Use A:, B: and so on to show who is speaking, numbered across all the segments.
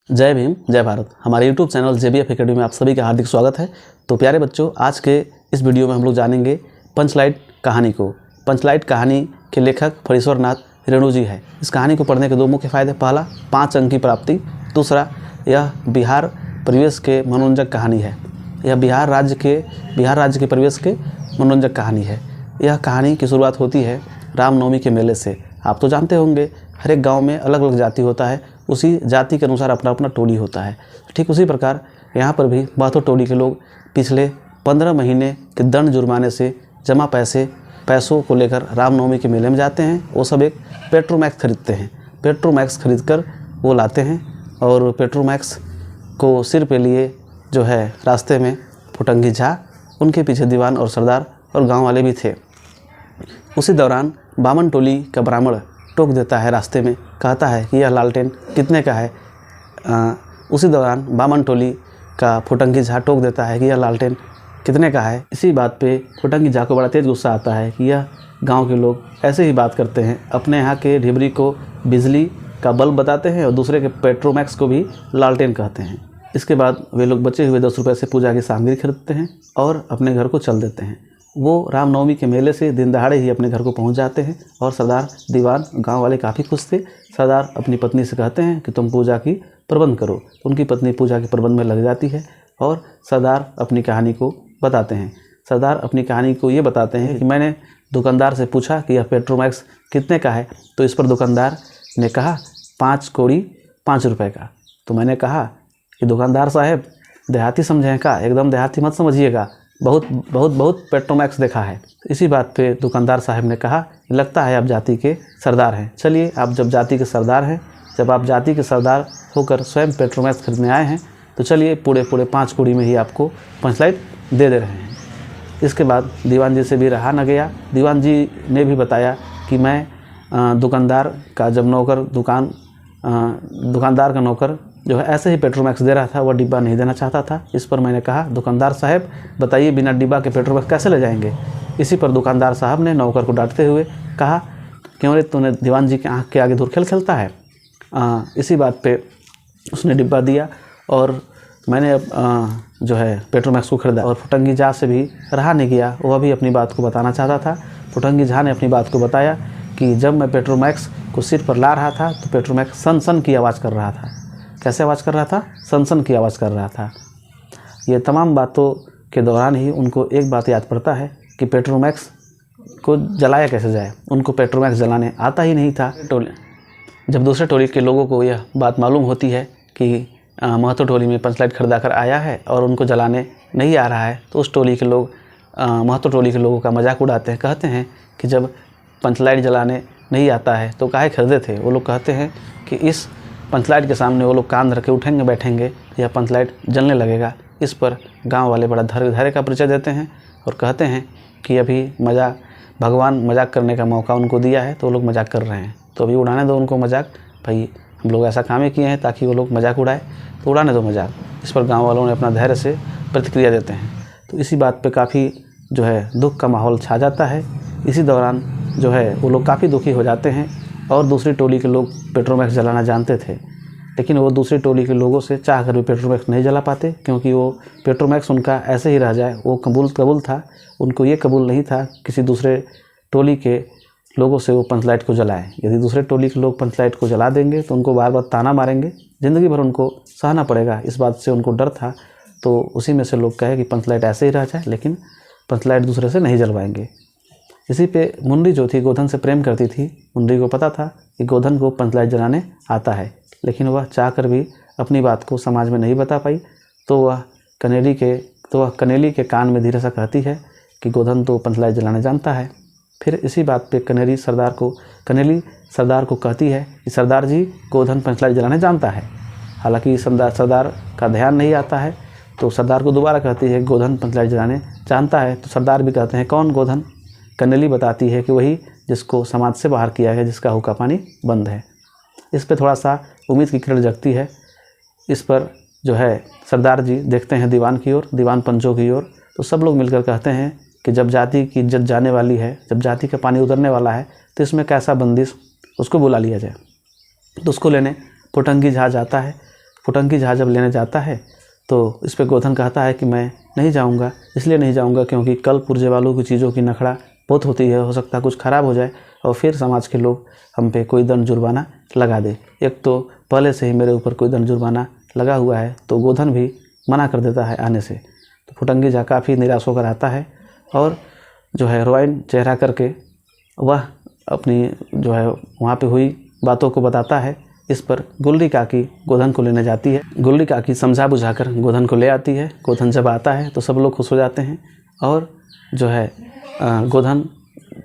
A: जय भीम, जय भारत। हमारे YouTube चैनल JBF एकेडमी में आप सभी का हार्दिक स्वागत है। तो प्यारे बच्चों, आज के इस वीडियो में हम लोग जानेंगे पंचलाइट कहानी को। पंचलाइट कहानी के लेखक फणीश्वर नाथ रेणु जी है। इस कहानी को पढ़ने के दो मुख्य फ़ायदे। पहला, 5 अंक की प्राप्ति। दूसरा, यह बिहार परिवेश के मनोरंजक कहानी है। यह बिहार राज्य के परिवेश के मनोरंजक कहानी है। यह कहानी की शुरुआत होती है रामनवमी के मेले से। आप तो जानते होंगे, हर एक गाँव में अलग अलग जाति होता है, उसी जाति के अनुसार अपना अपना टोली होता है। ठीक उसी प्रकार यहाँ पर भी महतो टोली के लोग पिछले 15 महीने के दंड जुर्माने से जमा पैसों को लेकर रामनवमी के मेले में जाते हैं। वो सब एक पेट्रोमैक्स खरीदते हैं। पेट्रोमैक्स खरीद कर वो लाते हैं और पेट्रोमैक्स को सिर पे लिए जो है रास्ते में फुटंगी झा, उनके पीछे दीवान और सरदार और गाँव वाले भी थे। उसी दौरान बामन टोली का ब्राह्मण टोक देता है रास्ते में, कहता है कि यह लालटेन कितने का है। उसी दौरान बामन टोली का फुटंगी झा टोक देता है कि यह लालटेन कितने का है। इसी बात पे फुटंगी झा को बड़ा तेज़ गुस्सा आता है कि यह गांव के लोग ऐसे ही बात करते हैं। अपने यहाँ के ढिबरी को बिजली का बल्ब बताते हैं और दूसरे के पेट्रोमैक्स को भी लालटेन कहते हैं। इसके बाद वे लोग बचे हुए 10 रुपये से पूजा की सामग्री खरीदते हैं और अपने घर को चल देते हैं। वो रामनवमी के मेले से दिन दहाड़े ही अपने घर को पहुंच जाते हैं और सरदार, दीवान, गांव वाले काफ़ी खुश थे। सरदार अपनी पत्नी से कहते हैं कि तुम पूजा की प्रबंध करो। उनकी पत्नी पूजा के प्रबंध में लग जाती है और सरदार अपनी कहानी को बताते हैं। सरदार अपनी कहानी को ये बताते हैं कि मैंने दुकानदार से पूछा कि यह पेट्रोमैक्स कितने का है, तो इस पर दुकानदार ने कहा 5 कौड़ी 5 रुपये का। तो मैंने कहा कि दुकानदार साहब, देहाती समझें का, एकदम देहाती मत समझिएगा, बहुत पेट्रोमैक्स देखा है। इसी बात पे दुकानदार साहब ने कहा, लगता है आप जाति के सरदार हैं। चलिए, आप जब जाति के सरदार हैं, जब आप जाति के सरदार होकर स्वयं पेट्रोमैक्स खरीदने आए हैं, तो चलिए पूरे 5 कौड़ी में ही आपको पंचलाइट दे रहे हैं। इसके बाद दीवान जी से भी रहा न गया। दीवान जी ने भी बताया कि मैं दुकानदार का दुकानदार का नौकर जो है ऐसे ही पेट्रोमैक्स दे रहा था, वह डिब्बा नहीं देना चाहता था। इस पर मैंने कहा, दुकानदार साहब बताइए, बिना डिब्बा के पेट्रोमैक्स कैसे ले जाएंगे। इसी पर दुकानदार साहब ने नौकर को डांटते हुए कहा, क्यों रे तूने दीवान जी के आँख के आगे धूल खेलता है। इसी बात पे उसने डिब्बा दिया और मैंने जो है पेट्रोमैक्स को खरीदा। और फुटंगी झा से भी रहा नहीं गया, वह भी अपनी बात को बताना चाहता था। फुटंगी झा ने अपनी बात को बताया कि जब मैं पेट्रोमैक्स को सिर पर ला रहा था तो पेट्रोमैक्स सन सन की आवाज़ कर रहा था। कैसे आवाज़ कर रहा था? सन सन की आवाज़ कर रहा था। ये तमाम बातों के दौरान ही उनको एक बात याद पड़ता है कि पेट्रोमैक्स को जलाया कैसे जाए। उनको पेट्रोमैक्स जलाने आता ही नहीं था। जब दूसरे टोली के लोगों को यह बात मालूम होती है कि महतो टोली में पंचलाइट खरीदा कर आया है और उनको जलाने नहीं आ रहा है, तो उस टोली के लोग महतो टोली के लोगों का मजाक उड़ाते हैं। कहते हैं कि जब पंचलाइट जलाने नहीं आता है तो काहे खरीदे थे। वो लोग कहते हैं कि इस पंचलाइट के सामने वो लोग कान धर के उठेंगे बैठेंगे, यह पंचलाइट जलने लगेगा। इस पर गांव वाले बड़ा धैर्य का परिचय देते हैं और कहते हैं कि अभी भगवान मजाक करने का मौका उनको दिया है, तो वो लोग मजाक कर रहे हैं, तो अभी उड़ाने दो उनको मजाक। भाई, हम लोग ऐसा काम ही किए हैं ताकि वो लोग मजाक उड़ाए, तो उड़ाने दो मजाक। इस पर गाँव वालों ने अपना धैर्य से प्रतिक्रिया देते हैं। तो इसी बात पर काफ़ी जो है दुख का माहौल छा जाता है। इसी दौरान जो है वो लोग काफ़ी दुखी हो जाते हैं और दूसरी टोली के लोग पेट्रोमैक्स जलाना जानते थे, लेकिन वो दूसरी टोली के लोगों से चाह कर भी पेट्रोमैक्स नहीं जला पाते, क्योंकि वो पेट्रोमैक्स उनका ऐसे ही रह जाए। वो कबूल था, उनको ये कबूल नहीं था किसी दूसरे टोली के लोगों से वो पंचलाइट को जलाएं। यदि दूसरे टोली के लोग पंचलाइट को जला देंगे तो उनको बार बार ताना मारेंगे, ज़िंदगी भर उनको सहना पड़ेगा। इस बात से उनको डर था। तो उसी में से लोग कहे कि पंचलाइट ऐसे ही रह जाए, लेकिन पंचलाइट दूसरे से नहीं जलवाएंगे। इसी पे मुंडी जो थी गोधन से प्रेम करती थी। मुंडी को पता था कि गोधन को पंचलाइट जलाने आता है, लेकिन वह चाहकर भी अपनी बात को समाज में नहीं बता पाई। तो वह कनेली के कान में धीरे सा कहती है कि गोधन तो पंचलाइट जलाने जानता है। फिर इसी बात पे कनेली सरदार को कहती है कि सरदार जी, गोधन पंचलाइट जलाने जानता है। हालांकि सरदार का ध्यान नहीं आता है, तो सरदार को दोबारा कहती है गोधन पंचलाइट जलाने जानता है। तो सरदार भी कहते हैं, कौन गोधन? कनेली बताती है कि वही जिसको समाज से बाहर किया है, जिसका हुक्का पानी बंद है। इस पे थोड़ा सा उम्मीद की किरण जगती है। इस पर जो है सरदार जी देखते हैं दीवान की ओर, दीवान पंचों की ओर। तो सब लोग मिलकर कहते हैं कि जब जाति की इज्जत जाने वाली है, जब जाति का पानी उतरने वाला है, तो इसमें कैसा बंदिश, उसको बुला लिया जाए। तो उसको लेने फुटंगी झा जाता है। फुटंकी जहाज जब लेने जाता है तो इस पर गोधन कहता है कि मैं नहीं जाऊंगा, इसलिए नहीं जाऊंगा क्योंकि कल पुर्जे वालों की चीज़ों की नखड़ा बहुत होती है, हो सकता है कुछ ख़राब हो जाए और फिर समाज के लोग हम पे कोई दंड जुर्माना लगा दे। एक तो पहले से ही मेरे ऊपर कोई दंड जुर्माना लगा हुआ है, तो गोधन भी मना कर देता है आने से। तो फुटंकी जहाँ काफ़ी निराश होकर आता है और जो है रोइन चेहरा करके वह अपनी जो है वहाँ पे हुई बातों को बताता है। इस पर गुल्ली काकी गोधन को लेने जाती है। गुल्ली काकी समझा बुझाकर गोधन को ले आती है। गोधन जब आता है तो सब लोग खुश हो जाते हैं और जो है गोधन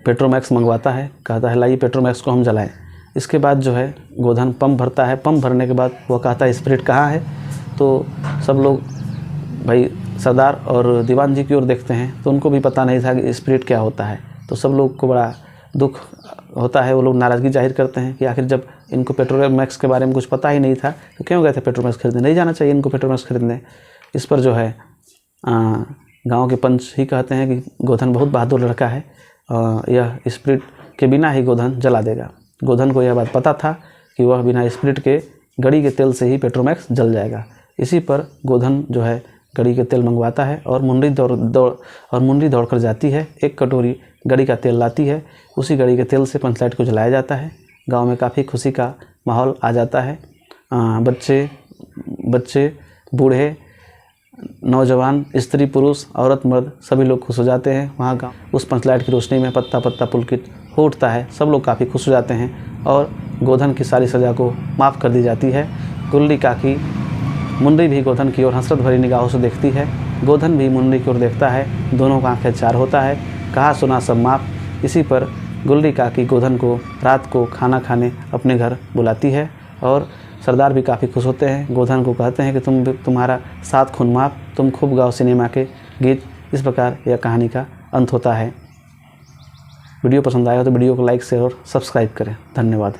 A: पेट्रोमैक्स मंगवाता है, कहता है लाइए पेट्रोमैक्स को हम जलाएं। इसके बाद जो है गोधन पंप भरता है। पंप भरने के बाद वह कहता है स्प्रिट कहाँ है। तो सब लोग भाई सरदार और दीवान जी की ओर देखते हैं, तो उनको भी पता नहीं था कि स्प्रिट क्या होता है। तो सब लोग को बड़ा दुख होता है, वो लोग नाराज़गी जाहिर करते हैं कि आखिर जब इनको पेट्रोमैक्स के बारे में कुछ पता ही नहीं था तो क्यों गए थे पेट्रोमैक्स खरीदने, नहीं जाना चाहिए इनको पेट्रोमैक्स खरीदने। इस पर जो है गांव के पंच ही कहते हैं कि गोधन बहुत बहादुर लड़का है, यह स्प्रिट के बिना ही गोधन जला देगा। गोधन को यह बात पता था कि वह बिना स्प्रिट के गड़ी के तेल से ही पेट्रोमैक्स जल जाएगा। इसी पर गोधन जो है गड़ी के तेल मंगवाता है और मुंडी दौड़ कर जाती है। एक कटोरी गड़ी का तेल लाती है। उसी गड़ी के तेल से पंचलाइट को जलाया जाता है। गांव में काफ़ी खुशी का माहौल आ जाता है। बच्चे बूढ़े नौजवान स्त्री पुरुष औरत मर्द सभी लोग खुश हो जाते हैं। वहाँ का उस पंचलाइट की रोशनी में पत्ता पत्ता पुलकित हो उठता है। सब लोग काफ़ी खुश हो जाते हैं और गोधन की सारी सज़ा को माफ़ कर दी जाती है। गुल्ली काकी मुंडी भी गोधन की ओर हसरत भरी निगाहों से देखती है। गोधन भी मुंडी की ओर देखता है। दोनों का आंखें चार होता है। कहा सुना सब माफ़। इसी पर गुल्ली काकी गोधन को रात को खाना खाने अपने घर बुलाती है और सरदार भी काफ़ी खुश होते हैं। गोधन को कहते हैं कि तुम्हारा 7 खून माफ़, तुम खूब गाओ सिनेमा के गीत। इस प्रकार यह कहानी का अंत होता है। वीडियो पसंद आया तो वीडियो को लाइक शेयर और सब्सक्राइब करें। धन्यवाद।